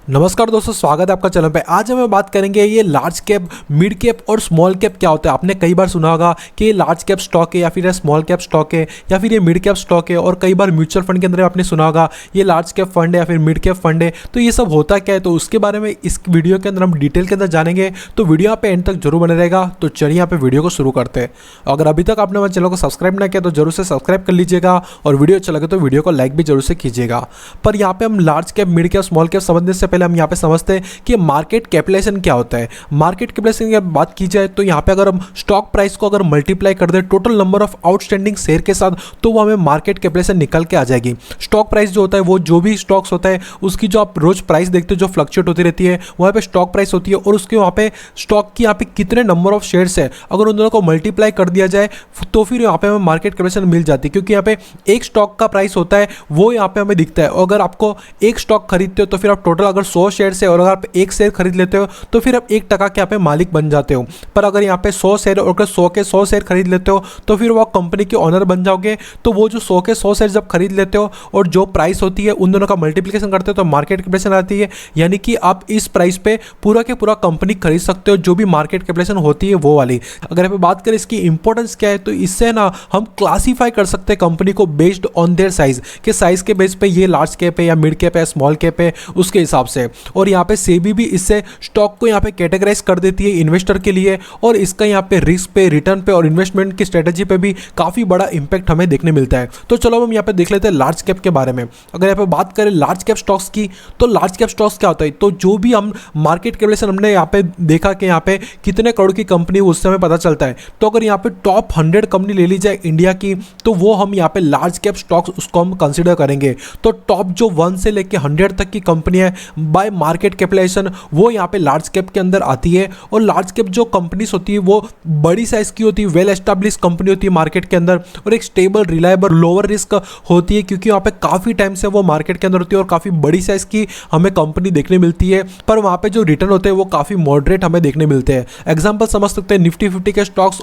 नमस्कार दोस्तों, स्वागत है आपका चैनल पे। आज हम बात करेंगे ये लार्ज कैप, मिड कैप और स्मॉल कैप क्या होता है। आपने कई बार सुना होगा कि ये लार्ज कैप स्टॉक है या फिर ये स्मॉल कैप स्टॉक है या फिर ये मिड कैप स्टॉक है, और कई बार म्यूचुअल फंड के अंदर आपने सुना होगा ये लार्ज कैप फंड है या फिर मिड कैप फंड है। तो ये सब होता क्या है, तो उसके बारे में इस वीडियो के अंदर हम डिटेल के अंदर जानेंगे। तो वीडियो यहाँ पे एंड तक जरूर बने रहेगा। तो चलिए यहाँ पे वीडियो को शुरू करते हैं। अगर अभी तक आपने हमारे चैनल को सब्सक्राइब ना किया तो जरूर से सब्सक्राइब कर लीजिएगा, और वीडियो अच्छा लगे तो वीडियो को लाइक भी जरूर से कीजिएगा। पर यहाँ पे हम large cap, mid cap, small cap समझने से पहले हम यहाँ पे समझते हैं कि मार्केट कैपिटलाइजेशन क्या होता है। मार्केट कैपिटलाइजेशन की बात की जाए तो यहाँ पे अगर हम स्टॉक प्राइस को अगर मल्टीप्लाई कर दे total number of outstanding share के साथ, तो वो हमें मार्केट कैपिटलाइजेशन निकल के आ जाएगी। स्टॉक प्राइस जो होता है, वो जो भी स्टॉक्स होता है उसकी जो आप रोज प्राइस देखते हो जो फ्लक्चुएट होती रहती है, वहाँ पे स्टॉक प्राइस होती है, और उसके वहाँ पे स्टॉक की यहाँ पे कितने नंबर ऑफ शेयर्स है, अगर उन दोनों को मल्टीप्लाई कर दिया जाए तो फिर यहाँ पे हमें मार्केट कैपिटलाइजेशन मिल जाती है। क्योंकि यहाँ पे एक स्टॉक का प्राइस होता है वो यहाँ पे हमें दिखता है। अगर आपको एक स्टॉक खरीदते हो तो फिर आप टोटल अगर 100 शेयर है और अगर आप एक शेयर खरीद लेते हो तो फिर आप 1% के यहाँ पे मालिक बन जाते हो। पर अगर यहाँ पे 100 शेयर और अगर 100 के 100 शेयर खरीद लेते हो तो फिर वो कंपनी के ओनर बन जाओगे। तो वो जो 100 के 100 शेयर जब खरीद लेते हो और जो प्राइस होती है उन दोनों का मल्टीप्लिकेशन करते हो तो मार्केट कैपिटलाइजेशन आती है। यानी कि आप इस प्राइस पे पूरा के पूरा कंपनी खरीद सकते हो, जो भी मार्केट कैपिटलाइजेशन होती है वो वाली। अगर यहाँ पे बात करें इसकी इंपॉर्टेंस क्या है, तो इससे ना हम क्लासीफाई कर सकते हैं कंपनी को बेस्ड ऑन देयर साइज, के साइज के बेस पे ये लार्ज कैप है या मिड कैप है, स्मॉल कैप है, उसके हिसाब से। और यहाँ पे सेबी भी इससे स्टॉक को यहाँ पे कैटेगराइज कर देती है इन्वेस्टर के लिए, और इसका यहाँ पे रिस्क पे, रिटर्न पे और इन्वेस्टमेंट की स्ट्रेटेजी पे भी काफी बड़ा इंपैक्ट हमें देखने मिलता है। तो चलो हम यहाँ पे देख लेते हैं लार्ज कैप के बारे में। अगर यहाँ पे बात करें लार्ज कैप स्टॉक्स की, तो लार्ज कैप स्टॉक्स क्या होता है, तो जो भी हम मार्केट कैपिटलाइजेशन हमने यहाँ पे देखा कि यहाँ पे कितने करोड़ की कंपनी उससे हमें पता चलता है। तो अगर यहाँ पे टॉप 100 कंपनी ले ली जाए इंडिया की, तो वो हम यहाँ पे लार्ज कैप स्टॉक्स उसको हम कंसिडर करेंगे। तो टॉप जो 1 से लेके 100 तक की कंपनी है बाय मार्केट कैपिटलाइजेशन, वो यहाँ पे लार्ज कैप के अंदर आती है। और लार्ज कैप जो कंपनीज होती है वो बड़ी साइज की होती है, वेल एस्टैब्लिश कंपनी होती है मार्केट के अंदर, और एक स्टेबल, रिलायबल, लोअर रिस्क होती है, क्योंकि वहाँ पे काफी टाइम से वो मार्केट के अंदर होती है और काफी बड़ी साइज की हमें कंपनी देखने मिलती है। पर वहाँ पे जो रिटर्न होते हैं वो काफी मॉडरेट हमें देखने मिलते हैं। एग्जाम्पल समझ सकते हैं निफ्टी 50 के स्टॉक्स,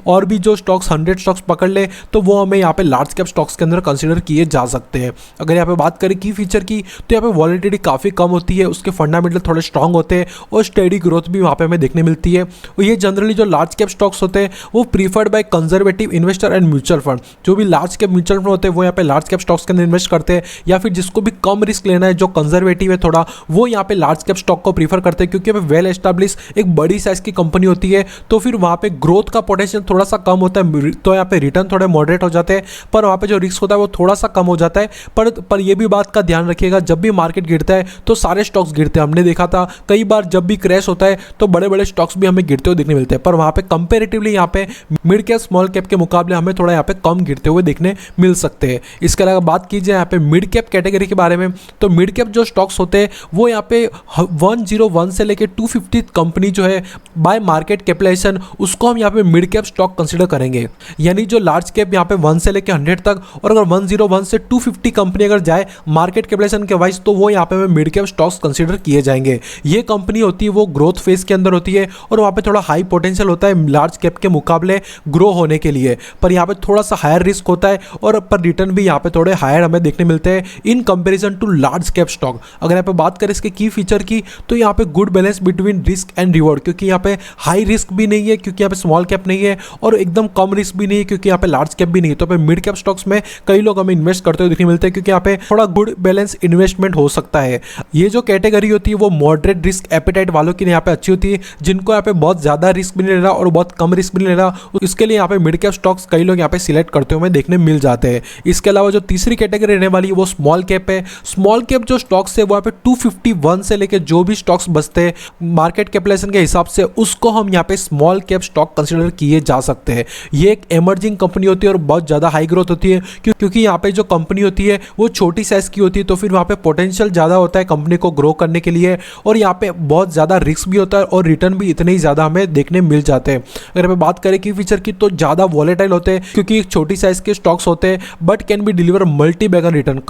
और भी जो स्टॉक्स 100 स्टॉक्स पकड़ ले तो वो हमें यहाँ पे लार्ज कैप स्टॉक्स के अंदर कंसिडर किए जा सकते हैं। अगर यहाँ पे बात करें की फीचर की, तो यहाँ पे वॉलेटिलिटी काफी कम होती है, उसके फंडामेंटल थोड़े स्ट्रांग होते हैं और स्टेडी ग्रोथ भी वहाँ पे हमें देखने मिलती है। और ये जनरली जो लार्ज कैप स्टॉक्स होते हैं वो preferred by conservative investor and mutual fund. जो भी लार्ज कैप म्यूचुअल फंड होते हैं वो यहाँ पे लार्ज कैप स्टॉक्स के अंदर इन्वेस्ट करते हैं, या फिर जिसको भी कम रिस्क लेना है, जो कंजर्वेटिव है थोड़ा, वो यहाँ पे लार्ज कैप स्टॉक को प्रीफर करते हैं। क्योंकि यहाँ पे वेल एस्टैब्लिश एक बड़ी साइज की कंपनी होती है, तो फिर वहाँ पे ग्रोथ का पोटेंशियल थोड़ा सा कम होता है, तो यहाँ पे रिटर्न थोड़े मॉडरेट हो जाते हैं, पर वहाँ पे जो रिस्क होता है वो थोड़ा सा कम हो जाता है। पर ये भी बात का ध्यान रखिएगा, जब भी मार्केट गिरता है तो सारे स्टॉक्स गिरते हैं। हमने देखा था कई बार जब भी क्रैश होता है तो बड़े बड़े स्टॉक्स भी हमें गिरते हुए देखने मिलते हैं, पर वहाँ पे कंपेरेटिवली यहाँ पे मिड कैप, स्मॉल कैप के मुकाबले हमें थोड़ा यहाँ पे कम गिरते हुए देखने मिल सकते हैं। इसके अलावा बात की जाए यहाँ पे मिड कैप कैटेगरी के बारे में, तो मिड कैप जो स्टॉक्स होते हैं वो यहाँ पे 101 से लेके 250 कंपनी जो है बाय मार्केट कैपिटलाइजेशन, उसको हम यहाँ पे मिड कैप स्टॉक कंसिडर करेंगे। यानी जो लार्ज कैप यहाँ पे 1 से लेके 100 तक, और अगर 101 से 250 कंपनी अगर जाए मार्केट कैपिटलाइजेशन के वाइज, तो वो यहाँ पे मिड कैप स्टॉक्स कंसिडर किए जाएंगे। ये कंपनी होती है वो ग्रोथ फेज के अंदर होती है, और वहाँ पे थोड़ा हाई पोटेंशियल होता है लार्ज कैप के मुकाबले ग्रो होने के लिए, पर यहाँ पे थोड़ा सा हायर रिस्क होता है, और पर रिटर्न भी यहाँ पे थोड़े हायर हमें देखने मिलते हैं in comparison to large cap stock. अगर यहाँ पे बात करें इसके की फीचर की, तो यहाँ पे good balance between risk and reward, क्योंकि यहाँ पे हाई रिस्क भी नहीं है क्योंकि यहाँ पे स्मॉल कैप नहीं है, और एकदम कम रिस्क भी नहीं है क्योंकि यहाँ पे लार्ज कैप भी नहीं है। तो मिड कैप स्टॉक्स में कई लोग हमें इन्वेस्ट करते हुए देखने मिलते हैं, क्योंकि यहाँ पे थोड़ा गुड बैलेंस इन्वेस्टमेंट हो सकता है। ये जो कैटेगरी होती है वो मॉडरेट रिस्क एपेटाइट वालों के लिए यहाँ पे अच्छी होती है, जिनको यहाँ पे बहुत ज्यादा रिस्क भी नहीं लेना और बहुत कम रिस्क भी नहीं लेना, इसके लिए यहाँ पे मिड कैप स्टॉक्स कई लोग यहाँ पे सिलेक्ट करते हुए देखने मिल जाते हैं। इसके अलावा जो तीसरी कैटेगरी रहने वाली है वो स्मॉल कैप है। स्मॉल कैप जो स्टॉक्स है वो यहाँ पे 251 से लेके जो भी स्टॉक्स बचते हैं मार्केट कैपिटलाइजेशन के हिसाब से, उसको हम यहाँ पे स्मॉल कैप स्टॉक कंसिडर किए जा सकते हैं। ये एक इमर्जिंग कंपनी होती है और बहुत ज्यादा हाई ग्रोथ होती है, क्योंकि यहाँ पे जो कंपनी होती है वो छोटी साइज की होती है, तो फिर वहाँ पे पोटेंशियल ज्यादा होता है कंपनी को ग्रो करने के लिए, और यहाँ पे बहुत ज्यादा रिस्क भी होता है और रिटर्न भी इतने ही ज्यादा हमें देखने मिल जाते हैं। अगर हमें बात करें की फीचर की, तो ज्यादा वॉलेटाइल होते हैं क्योंकि एक छोटी साइज के स्टॉक्स होते हैं, but can be deliver multi bagger return,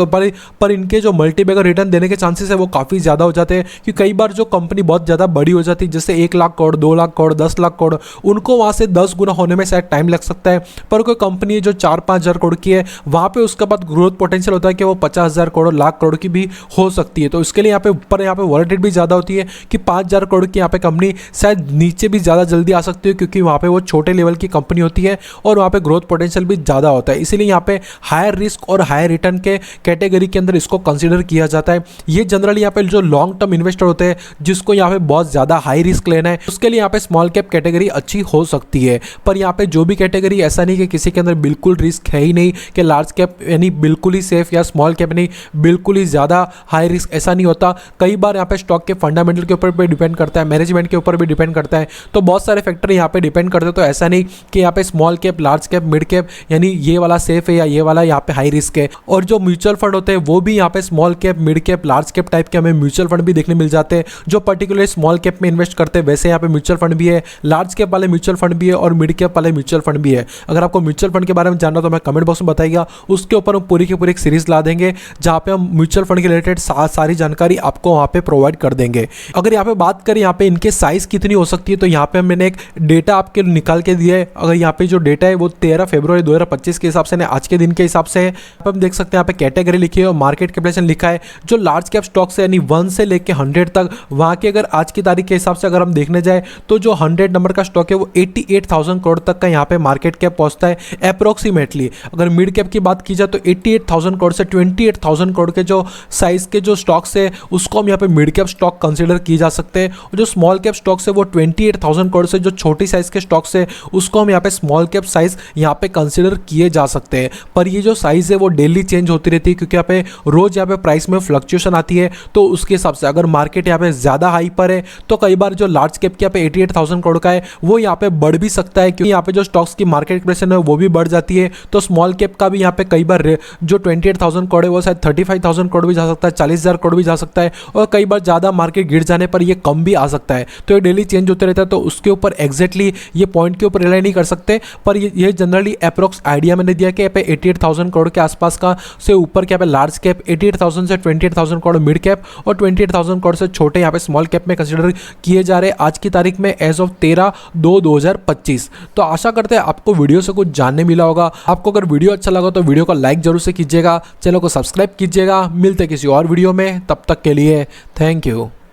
पर इनके जो मल्टी बैगर रिटर्न देने के चांसेस है वो काफी ज्यादा हो जाते हैं। कि कई बार जो कंपनी बहुत ज्यादा बड़ी हो जाती है, जैसे 1 लाख करोड़, 2 लाख करोड़, 10 लाख करोड़, उनको वहां से 10 गुना होने में शायद टाइम लग सकता है। पर कोई कंपनी जो 4-5 हजार करोड़ की है, वहां पे उसके बाद ग्रोथ पोटेंशियल होता है कि वो 50,000 करोड़, लाख करोड़ की भी हो सकती है। तो इसके लिए यहाँ पे ऊपर यहाँ पे वॉलेटिलिटी भी ज़्यादा होती है कि 5,000 करोड़ की यहाँ पे कंपनी शायद नीचे भी ज़्यादा जल्दी आ सकती है, क्योंकि वहाँ पे वो छोटे लेवल की कंपनी होती है और वहाँ पे ग्रोथ पोटेंशियल भी ज़्यादा होता है। इसीलिए यहाँ पे हायर रिस्क और हायर रिटर्न के कैटेगरी के अंदर इसको कंसिडर किया जाता है। ये जनरली यहाँ पे जो लॉन्ग टर्म इन्वेस्टर होते हैं जिसको यहाँ पे बहुत ज़्यादा हाई रिस्क लेना है, उसके लिए यहाँ पे स्मॉल कैप कैटेगरी अच्छी हो सकती है। पर यहाँ पे जो भी कैटेगरी, ऐसा नहीं कि किसी के अंदर बिल्कुल रिस्क है ही नहीं कि लार्ज कैप यानी बिल्कुल ही सेफ या स्मॉल कैप नहीं बिल्कुल ही ज़्यादा हाई रिस्क, ऐसा नहीं होता। कई बार यहाँ पे स्टॉक के फंडामेंटल के ऊपर भी डिपेंड करता है, मैनेजमेंट के ऊपर भी डिपेंड करता है, तो बहुत सारे फैक्टर यहाँ पे डिपेंड करते हैं। तो ऐसा नहीं कि यहाँ पे small cap, large cap, mid cap यानी ये वाला सेफ है या ये वाला यहाँ पे हाई रिस्क है। और जो म्यूचुअल फंड होते हैं वो भी यहाँ पे small cap, mid cap, large cap type के हमें म्यूचुअल फंड भी देखने मिल जाते हैं जो पर्टिकुलर स्मॉल कैप में इन्वेस्ट करते हैं। वैसे यहाँ पे म्यूचुअल फंड भी है, लार्ज कैप वाले म्यूचुअल फंड भी है और मिड कैप वाले म्यूचुअल फंड भी है। अगर आपको म्यूचुअल फंड के बारे में जानना तो मैं कमेंट बॉक्स में बताइएगा, उसके ऊपर हम पूरी की पूरी एक सीरीज ला देंगे जहाँ पे हम म्यूचुअल फंड के रिलेटेड सारी जानकारी आपको वहाँ पे प्रोवाइड कर देंगे। अगर यहाँ पे बात करें यहाँ पे इनके साइज कितनी हो सकती है, तो यहाँ पे मैंने एक डेटा आपके निकाल के दिया है। अगर यहाँ पे जो डेटा है वो 13 फरवरी 2025 के हिसाब से, आज के दिन के हिसाब से है। आप देख सकते हैं यहाँ पे कैटेगरी लिखी है और मार्केट कैपिटलाइजेशन लिखा है। जो लार्ज कैप स्टॉक से यानी 1 से लेके 100 तक, वहाँ के अगर आज की तारीख के हिसाब से अगर हम देखने जाए तो जो 100 नंबर का स्टॉक है वो 88,000 करोड़ तक का यहाँ पे मार्केट कैप पहुँचता है अप्रोक्सीमेटली। अगर मिड कैप की बात की जाए तो 88,000 करोड़ से 28,000 करोड़ के जो साइज के जो स्टॉक्स है उसको हम यहाँ पे मिड कैप स्टॉक कंसिडर किए जा सकते हैं। और जो स्मॉल कैप स्टॉक्स है वो 28,000 करोड़ से जो छोटी साइज के स्टॉक्स है उसको हम यहाँ पे स्मॉल कैप साइज यहाँ पे कंसिडर किए जा सकते हैं। पर ये जो साइज है वो डेली चेंज होती रहती है, क्योंकि यहाँ पे रोज यहाँ पे प्राइस में फ्लक्चुएशन आती है। तो उसके हिसाब से अगर मार्केट यहाँ पे ज़्यादा हाई पर है तो कई बार जो लार्ज कैप के यहाँ पे 88,000 करोड़ का है वो यहाँ पे बढ़ भी सकता है, क्योंकि यहाँ पे जो स्टॉक्स की मार्केट कैपिटलाइजेशन है वो भी बढ़ जाती है। तो स्मॉल कैप का भी यहाँ पे कई बार जो 28,000 करोड़ है वो शायद 35,000 करोड़ भी जा सकता है, 40,000 करोड़ भी जा सकता है, और कई बार ज़्यादा मार्केट गिर जाने पर ये कम भी आ सकता है। तो ये डेली चेंज होते रहता है, तो उसके ऊपर एग्जैक्टली ये पॉइंट के ऊपर रिलाई नहीं कर सकते। पर ये जनरली अप्रोक्स आइडिया मैंने दिया कि यहाँ पे 88,000 करोड़ के आसपास का से ऊपर के यहाँ पे लार्ज कैप 88,000 से 28,000 करोड़ मिड कैप और 28,000 करोड़ से छोटे यहाँ पे स्मॉल कैप में कंसिडर किए जा रहे हैं आज की तारीख में एज ऑफ 13/2/2025। तो आशा करते हैं आपको वीडियो से कुछ जानने मिला होगा। आपको अगर वीडियो अच्छा लगा तो वीडियो को लाइक जरूर से कीजिएगा, चैनल को सब्सक्राइब कीजिएगा। मिलते किसी और वीडियो में, तब तक के लिए थैंक यू।